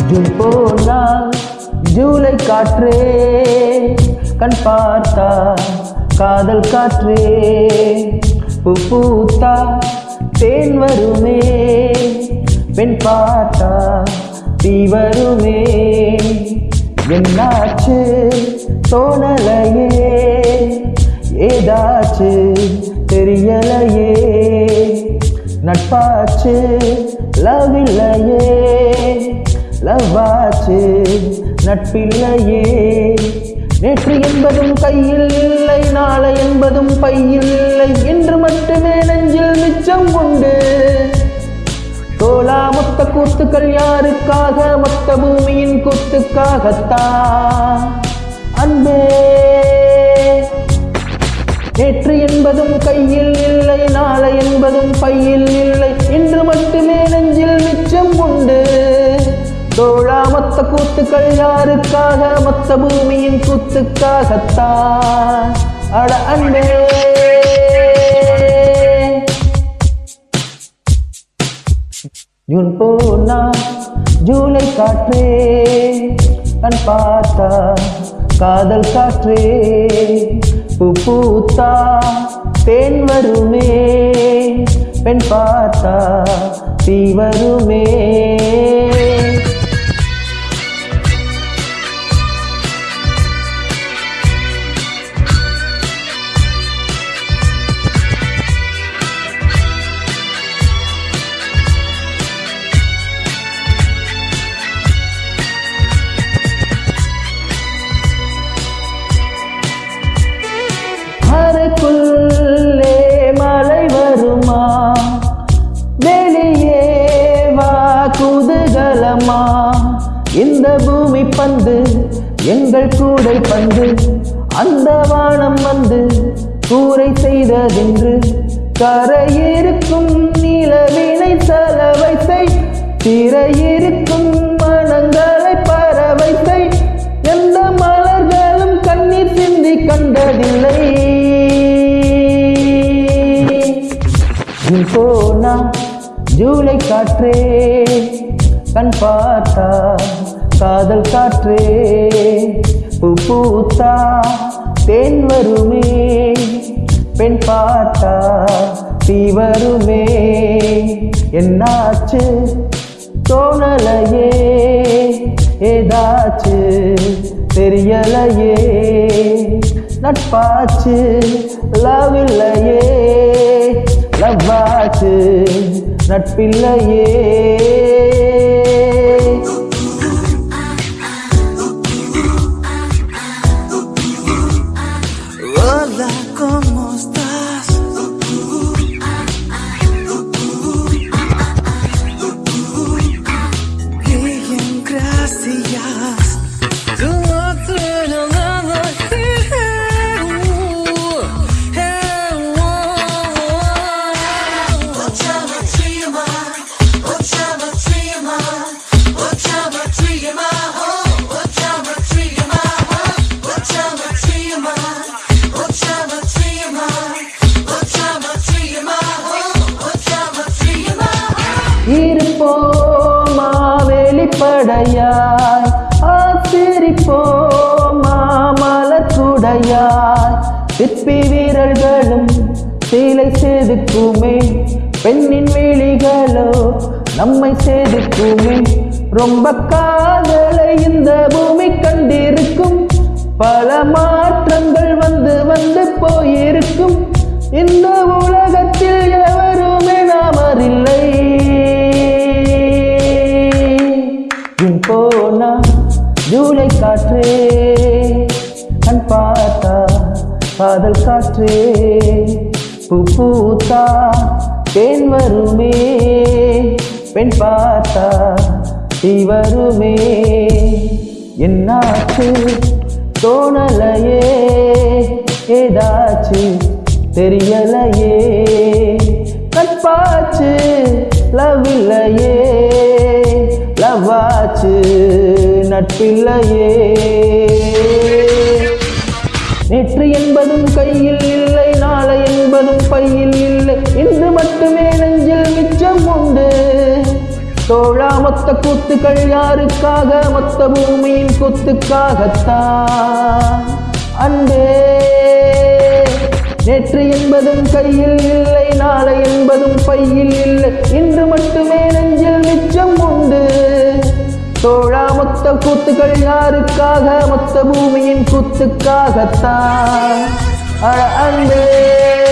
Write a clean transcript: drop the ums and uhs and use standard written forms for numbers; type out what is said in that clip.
June போனால் ஜூலை காற்றே, கண் பார்த்தா காதல் காற்றே, பூ பூத்தா தேன் வருமே, பெண் பார்த்தா தீ வருமே. என்னாச்சு தோணலையே, ஏதாச்சு தெரியலையே, நட்பாச்சு லவ் இல்லையே, லவ்வாச்சு நட்பில்லையே. நேற்று என்பதும் கையில் இல்லை, நாளை என்பதும் பையில் இல்லை, என்று மட்டுமே நெஞ்சில் மிச்சம் உண்டு. தோளா மொத்த கூத்துக்கள் யாருக்காக? மொத்த பூமியின் கூத்துக்காகத்தான் அன்பே. நேற்று என்பதும் கையில் இல்லை, நாளை என்பதும் பையில் இல்லை, இன்று மட்டுமே நெஞ்சில் மிச்சம் உண்டு. தோளா மொத்த கூத்துக்கள் யாருக்காக? மொத்த பூமியின் கூத்துக்காகத்தான் அட அன்பே. ஜூன் போனா ஜூலை காற்றே, கண் பார்த்தா காதல் காற்றே, பூ பூத்தா தேன் வருமே, பெண் பார்த்தா தீ வருமே. அறைக்குள்ளே மழை வருமா, வெளியே வா குதூகலமா. இந்த பூமி பந்து எங்கள் கூடை பந்து, அந்த வானம் வந்து கூரை செய்ததென்று. கரையிருக்கும் நிலவினை சலவை செய், திரையிருக்கும் மனங்களை பறவை செய். எந்த மலர்களும் கண்ணீர் சிந்தி கண்டதில்லை. ஜூன் போனா ஜூலை காற்றே, கண் பார்த்தா காதல் காற்றே, பூ பூத்தா தேன் வருமே, பெண் பார்த்தா தீ வருமே. என்னாச்சு தோணலையே, ஏதாச்சு தெரியலையே, நட்பாச்சு லவ் இல்லையே, லவ்வாச்சு நட்பில்லையே. Hola, ¿cómo estás? Bien, gracias. இருப்போமா வெளிப்படையாய், ஆசிரிப்போமா மலக்குடையாய். சிற்பி வீரர்களும் சீலை செதுக்குமே, பெண்ணின் விழிகளோ நம்மை செதுக்குமே. ரொம்ப காதலை இந்த பூமி கண்டிருக்கும், பல மாற்றங்கள் வந்து வந்து போயிருக்கும். இந்த உலகத்தில் எவருமே நாமறில்லை. ஜூன் போனா ஜூலை காற்றே, கண் பார்த்தா காதல் காற்றே, பூ பூத்தா தேன் வருமே, பெண் பார்த்தா தீ வருமே. என்னாச்சு தோணலையே, ஏதாச்சு தெரியலையே, நட்பாச்சு லவ் இல்லையே, லவ்வாச்சு நட்பில்லையே. நேற்று என்பதும் கையில் இல்லை, நாளை என்பதும் பையில் இல்லை, இன்று மட்டுமே நெஞ்சில் மிச்சம் உண்டு. தோழா மொத்த கூத்துக்கள் யாருக்காக? மொத்த பூமியின் கூத்துக்காகத்தான். அன்பே, நேற்று என்பதும் கையில் இல்லை, நாளை என்பதும் பையில் இல்லை, இன்று மட்டுமே நெஞ்சில் மிச்சம் உண்டு. தோழா, மொத்த கூத்துக்கள் யாருக்காக? மொத்த பூமியின் கூத்துக்காகத்தான். அன்பே.